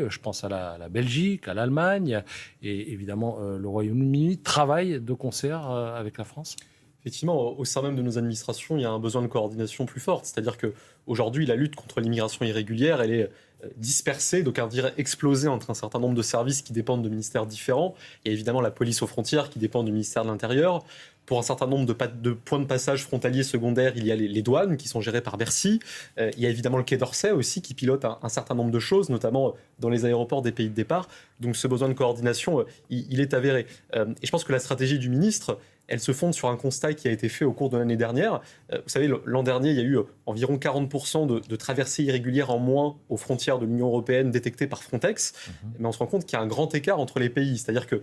Je pense à la Belgique, à l'Allemagne et évidemment le Royaume-Uni travaillent de concert avec la France. Effectivement, au sein même de nos administrations, il y a un besoin de coordination plus forte. C'est-à-dire qu'aujourd'hui, la lutte contre l'immigration irrégulière, elle est dispersée, donc on dirait explosée entre un certain nombre de services qui dépendent de ministères différents. Il y a évidemment la police aux frontières qui dépend du ministère de l'Intérieur. Pour un certain nombre de points de passage frontaliers secondaires, il y a les douanes qui sont gérées par Bercy. Il y a évidemment le Quai d'Orsay aussi qui pilote un certain nombre de choses, notamment dans les aéroports des pays de départ. Donc ce besoin de coordination, il est avéré. Et je pense que la stratégie du ministre, elle se fonde sur un constat qui a été fait au cours de l'année dernière. Vous savez, l'an dernier, il y a eu environ 40% de traversées irrégulières en moins aux frontières de l'Union européenne détectées par Frontex. Mais on se rend compte qu'il y a un grand écart entre les pays. C'est-à-dire que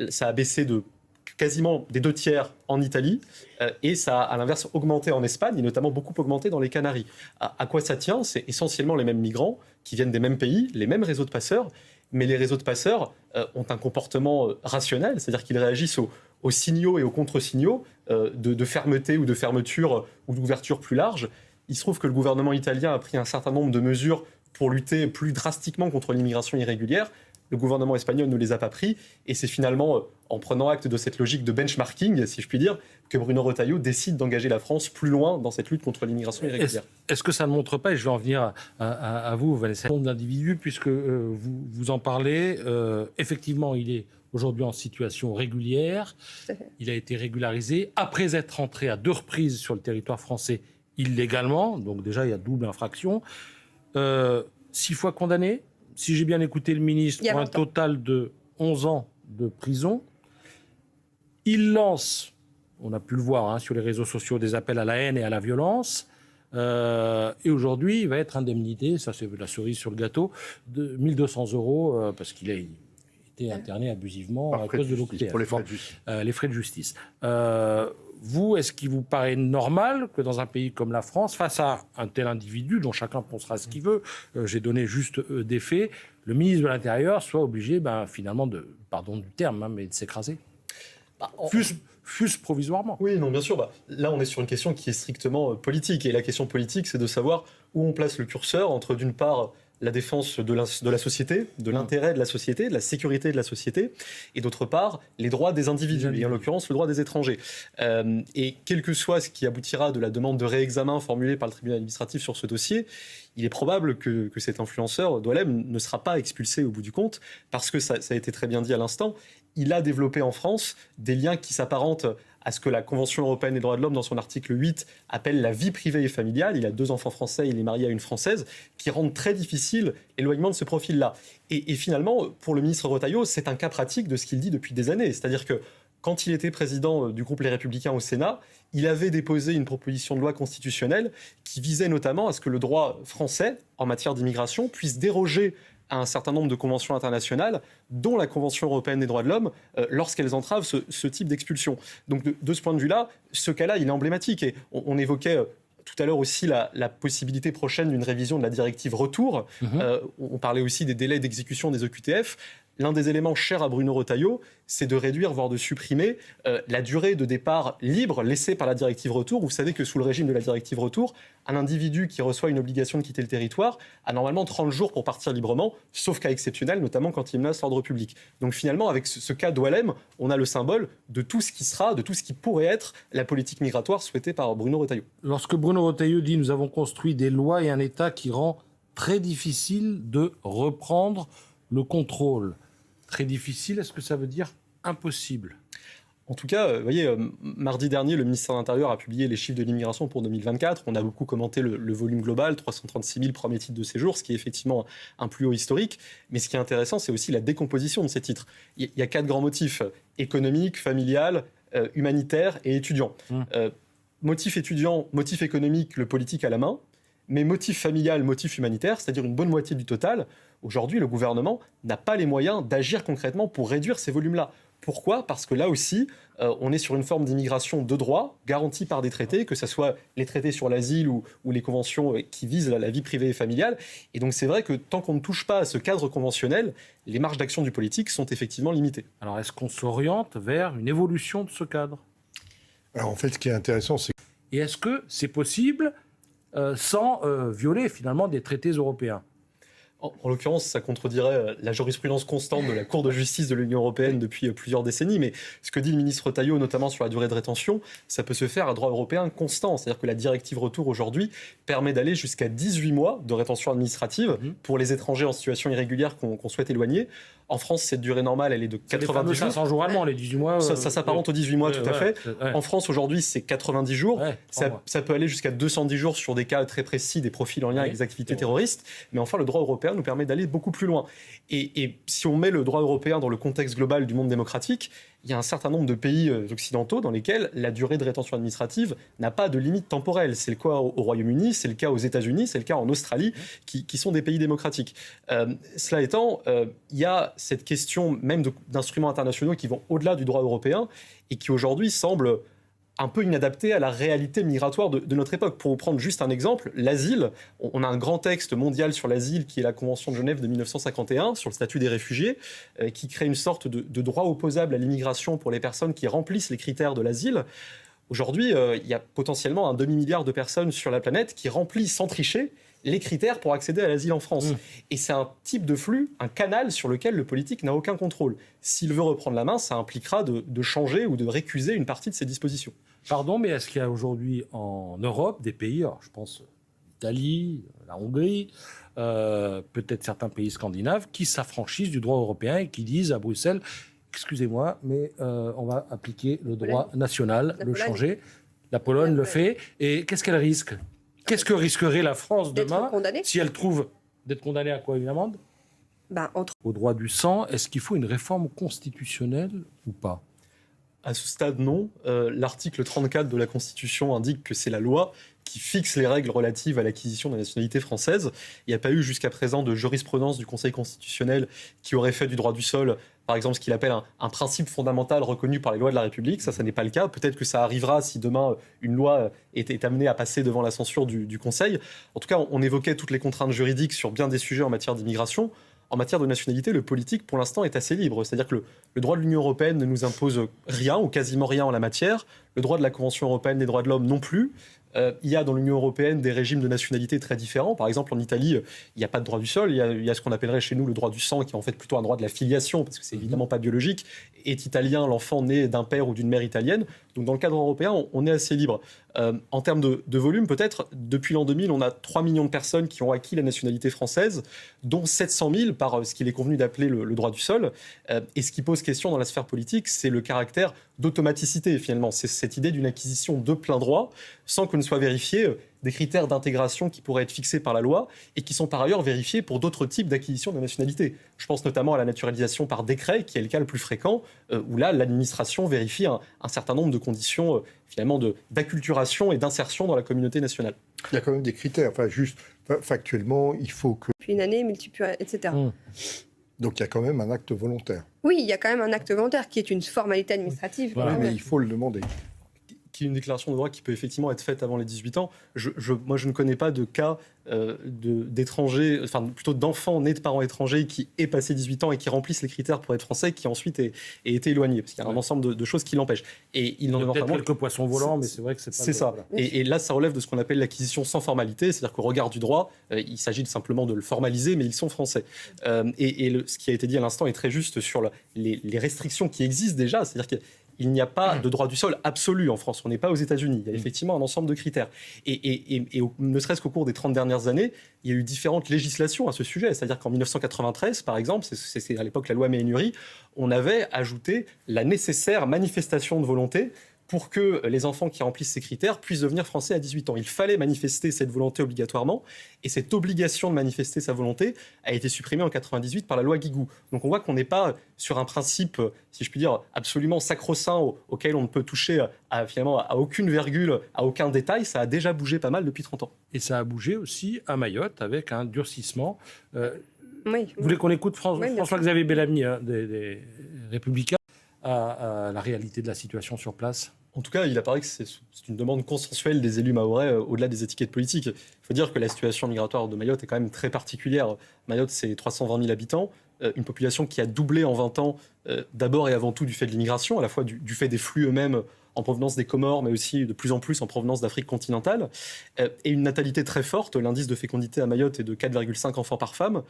ça a baissé de quasiment des 2/3 en Italie et ça a à l'inverse augmenté en Espagne et notamment beaucoup augmenté dans les Canaries. À quoi ça tient? C'est essentiellement les mêmes migrants qui viennent des mêmes pays, les mêmes réseaux de passeurs, mais les réseaux de passeurs ont un comportement rationnel, c'est-à-dire qu'ils réagissent aux signaux et aux contre-signaux de fermeté ou de fermeture ou d'ouverture plus large. Il se trouve que le gouvernement italien a pris un certain nombre de mesures pour lutter plus drastiquement contre l'immigration irrégulière. Le gouvernement espagnol ne les a pas pris et c'est finalement en prenant acte de cette logique de benchmarking, si je puis dire, que Bruno Retailleau décide d'engager la France plus loin dans cette lutte contre l'immigration irrégulière. Est-ce que ça ne montre pas, et je vais en venir à vous, Vanessa, le nombre d'individus, puisque vous en parlez, effectivement, il est aujourd'hui en situation régulière, il a été régularisé, après être entré à 2 reprises sur le territoire français illégalement, donc déjà il y a double infraction, 6 fois condamné, si j'ai bien écouté le ministre, pour un total de 11 ans de prison. Il lance, on a pu le voir sur les réseaux sociaux, des appels à la haine et à la violence. Et aujourd'hui, il va être indemnité, ça c'est la cerise sur le gâteau, de 1 200 € parce qu'il a été interné abusivement à cause de l'OQTF. Pour les frais de justice. Les frais de justice. Vous, est-ce qu'il vous paraît normal que dans un pays comme la France, face à un tel individu, dont chacun pensera ce qu'il veut, j'ai donné juste des faits, le ministre de l'Intérieur soit obligé, finalement, pardon du terme, mais de s'écraser, fût-ce provisoirement? Oui, non, bien sûr. Là, on est sur une question qui est strictement politique. Et la question politique, c'est de savoir où on place le curseur entre, d'une part, la défense de la société, de l'intérêt de la société, de la sécurité de la société, et d'autre part, les droits des individus, et en l'occurrence le droit des étrangers. Et quel que soit ce qui aboutira de la demande de réexamen formulée par le tribunal administratif sur ce dossier, il est probable que cet influenceur, Doualem, ne sera pas expulsé au bout du compte, parce que ça a été très bien dit à l'instant, il a développé en France des liens qui s'apparentent à ce que la Convention européenne des droits de l'homme, dans son article 8, appelle la vie privée et familiale. Il a 2 enfants français, il est marié à une Française, qui rendent très difficile l'éloignement de ce profil-là. Et finalement, pour le ministre Retailleau, c'est un cas pratique de ce qu'il dit depuis des années. C'est-à-dire que quand il était président du groupe Les Républicains au Sénat, il avait déposé une proposition de loi constitutionnelle qui visait notamment à ce que le droit français, en matière d'immigration, puisse déroger à un certain nombre de conventions internationales, dont la Convention européenne des droits de l'homme, lorsqu'elles entravent ce type d'expulsion. Donc de ce point de vue-là, ce cas-là, il est emblématique. Et on évoquait tout à l'heure aussi la possibilité prochaine d'une révision de la directive retour. On parlait aussi des délais d'exécution des OQTF. L'un des éléments chers à Bruno Retailleau, c'est de réduire, voire de supprimer la durée de départ libre laissée par la directive retour. Vous savez que sous le régime de la directive retour, un individu qui reçoit une obligation de quitter le territoire a normalement 30 jours pour partir librement, sauf cas exceptionnel, notamment quand il menace l'ordre public. Donc finalement, avec ce cas d'Oualem, on a le symbole de tout ce qui sera, de tout ce qui pourrait être la politique migratoire souhaitée par Bruno Retailleau. Lorsque Bruno Retailleau dit « nous avons construit des lois et un État qui rend très difficile de reprendre le contrôle », très difficile, est-ce que ça veut dire impossible? En tout cas, vous voyez, mardi dernier, le ministère de l'Intérieur a publié les chiffres de l'immigration pour 2024. On a beaucoup commenté le volume global, 336 000 premiers titres de séjour, ce qui est effectivement un plus haut historique. Mais ce qui est intéressant, c'est aussi la décomposition de ces titres. Il y a 4 grands motifs: économique, familial, humanitaire et étudiant. Motif étudiant, motif économique, le politique à la main. Mais motif familial, motif humanitaire, c'est-à-dire une bonne moitié du total, aujourd'hui, le gouvernement n'a pas les moyens d'agir concrètement pour réduire ces volumes-là. Pourquoi ? Parce que là aussi, on est sur une forme d'immigration de droit garantie par des traités, que ce soit les traités sur l'asile ou les conventions qui visent la vie privée et familiale. Et donc c'est vrai que tant qu'on ne touche pas à ce cadre conventionnel, les marges d'action du politique sont effectivement limitées. Alors est-ce qu'on s'oriente vers une évolution de ce cadre ? Alors en fait, ce qui est intéressant, c'est... Et est-ce que c'est possible sans violer finalement des traités européens ? En l'occurrence, ça contredirait la jurisprudence constante de la Cour de justice de l'Union européenne depuis plusieurs décennies. Mais ce que dit le ministre Retailleau, notamment sur la durée de rétention, ça peut se faire à droit européen constant. C'est-à-dire que la directive retour aujourd'hui permet d'aller jusqu'à 18 mois de rétention administrative pour les étrangers en situation irrégulière qu'on souhaite éloigner. En France, cette durée normale, elle est de 90 jours. 500 jours allemands, les 18 mois. Ça s'apparente aux 18 mois, tout à fait. En France, aujourd'hui, c'est 90 jours. Ça peut aller jusqu'à 210 jours sur des cas très précis, des profils en lien avec des activités terroristes. Mais enfin, le droit européen nous permet d'aller beaucoup plus loin. Et si on met le droit européen dans le contexte global du monde démocratique, il y a un certain nombre de pays occidentaux dans lesquels la durée de rétention administrative n'a pas de limite temporelle. C'est le cas au Royaume-Uni, c'est le cas aux États-Unis, c'est le cas en Australie, qui sont des pays démocratiques. Cela étant, il y a cette question même d'instruments internationaux qui vont au-delà du droit européen et qui aujourd'hui semblent un peu inadapté à la réalité migratoire de notre époque. Pour vous prendre juste un exemple, l'asile, on a un grand texte mondial sur l'asile qui est la Convention de Genève de 1951 sur le statut des réfugiés, qui crée une sorte de droit opposable à l'immigration pour les personnes qui remplissent les critères de l'asile. Aujourd'hui, il y a potentiellement un demi-milliard de personnes sur la planète qui remplissent sans tricher les critères pour accéder à l'asile en France. Et c'est un type de flux, un canal sur lequel le politique n'a aucun contrôle. S'il veut reprendre la main, ça impliquera de changer ou de récuser une partie de ses dispositions. Pardon, mais est-ce qu'il y a aujourd'hui en Europe des pays, alors je pense l'Italie, la Hongrie, peut-être certains pays scandinaves, qui s'affranchissent du droit européen et qui disent à Bruxelles, excusez-moi, mais on va appliquer le droit national, le changer. La Pologne le fait. Et qu'est-ce qu'elle risque ? Qu'est-ce que risquerait la France demain si elle trouve d'être condamnée à quoi, une amende ? Au droit du sang, est-ce qu'il faut une réforme constitutionnelle ou pas ? À ce stade, non. L'article 34 de la Constitution indique que c'est la loi qui fixe les règles relatives à l'acquisition de la nationalité française. Il n'y a pas eu jusqu'à présent de jurisprudence du Conseil constitutionnel qui aurait fait du droit du sol, par exemple, ce qu'il appelle un principe fondamental reconnu par les lois de la République. Ça n'est pas le cas. Peut-être que ça arrivera si demain une loi est amenée à passer devant la censure du Conseil. En tout cas, on évoquait toutes les contraintes juridiques sur bien des sujets en matière d'immigration. En matière de nationalité, le politique, pour l'instant, est assez libre. C'est-à-dire que le droit de l'Union européenne ne nous impose rien ou quasiment rien en la matière. Le droit de la Convention européenne des droits de l'homme non plus. Il y a dans l'Union européenne des régimes de nationalité très différents. Par exemple, en Italie, il n'y a pas de droit du sol. Il y a ce qu'on appellerait chez nous le droit du sang, qui est en fait plutôt un droit de la filiation, parce que c'est évidemment pas biologique. Est italien l'enfant né d'un père ou d'une mère italienne. Donc dans le cadre européen, on est assez libre. En termes de volume, peut-être, depuis l'an 2000, on a 3 millions de personnes qui ont acquis la nationalité française, dont 700 000 par ce qu'il est convenu d'appeler le droit du sol. Et ce qui pose question dans la sphère politique, c'est le caractère d'automaticité, finalement. C'est cette idée d'une acquisition de plein droit, sans que ne soient vérifiés des critères d'intégration qui pourraient être fixés par la loi et qui sont par ailleurs vérifiés pour d'autres types d'acquisition de nationalité. Je pense notamment à la naturalisation par décret, qui est le cas le plus fréquent, où là, l'administration vérifie un certain nombre de conditions finalement d'acculturation et d'insertion dans la communauté nationale. Il y a quand même des critères. Enfin, juste factuellement, il faut que... Puis une année, etc. Donc il y a quand même un acte volontaire. Oui, il y a quand même un acte volontaire qui est une formalité administrative. Oui, mais il faut le demander. Qui est une déclaration de droit qui peut effectivement être faite avant les 18 ans. Moi, je ne connais pas de cas d'étrangers, enfin plutôt d'enfants nés de parents étrangers qui aient passé 18 ans et qui remplissent les critères pour être français, qui ensuite aient été éloignés. Parce qu'il y a un ensemble de choses qui l'empêchent. Et il n'en demeure pas moins. Quelques poissons volants, mais c'est vrai que c'est pas... C'est ça. Voilà. Et là, ça relève de ce qu'on appelle l'acquisition sans formalité, c'est-à-dire qu'au regard du droit, il s'agit simplement de le formaliser, mais ils sont français. Ce qui a été dit à l'instant est très juste sur les restrictions qui existent déjà, c'est-à-dire que il n'y a pas de droit du sol absolu en France. On n'est pas aux États-Unis. Il y a effectivement un ensemble de critères. Et ne serait-ce qu'au cours des 30 dernières années, il y a eu différentes législations à ce sujet. C'est-à-dire qu'en 1993, par exemple, c'est à l'époque la loi Méhaignerie, on avait ajouté la nécessaire manifestation de volonté pour que les enfants qui remplissent ces critères puissent devenir français à 18 ans. Il fallait manifester cette volonté obligatoirement, et cette obligation de manifester sa volonté a été supprimée en 98 par la loi Guigou. Donc on voit qu'on n'est pas sur un principe, si je puis dire, absolument sacro-saint auquel on ne peut toucher finalement à aucune virgule, à aucun détail. Ça a déjà bougé pas mal depuis 30 ans. Et ça a bougé aussi à Mayotte avec un durcissement. Oui. Vous voulez qu'on écoute François-Xavier Bellamy des Républicains à la réalité de la situation sur place? En tout cas, il apparaît que c'est une demande consensuelle des élus mahorais au-delà des étiquettes politiques. Il faut dire que la situation migratoire de Mayotte est quand même très particulière. Mayotte, c'est 320 000 habitants, une population qui a doublé en 20 ans, d'abord et avant tout du fait de l'immigration, à la fois du fait des flux eux-mêmes en provenance des Comores, mais aussi de plus en plus en provenance d'Afrique continentale, et une natalité très forte. L'indice de fécondité à Mayotte est de 4,5 enfants par femme.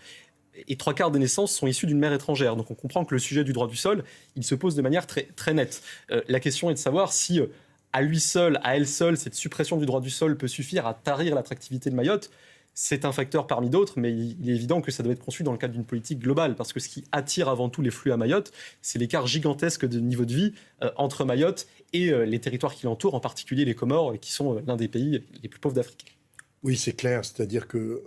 Et 3/4 des naissances sont issues d'une mère étrangère. Donc on comprend que le sujet du droit du sol, il se pose de manière très, très nette. La question est de savoir si, à lui seul, à elle seule, cette suppression du droit du sol peut suffire à tarir l'attractivité de Mayotte. C'est un facteur parmi d'autres, mais il est évident que ça doit être conçu dans le cadre d'une politique globale, parce que ce qui attire avant tout les flux à Mayotte, c'est l'écart gigantesque de niveau de vie entre Mayotte et les territoires qui l'entourent, en particulier les Comores, qui sont l'un des pays les plus pauvres d'Afrique. Oui, c'est clair, c'est-à-dire que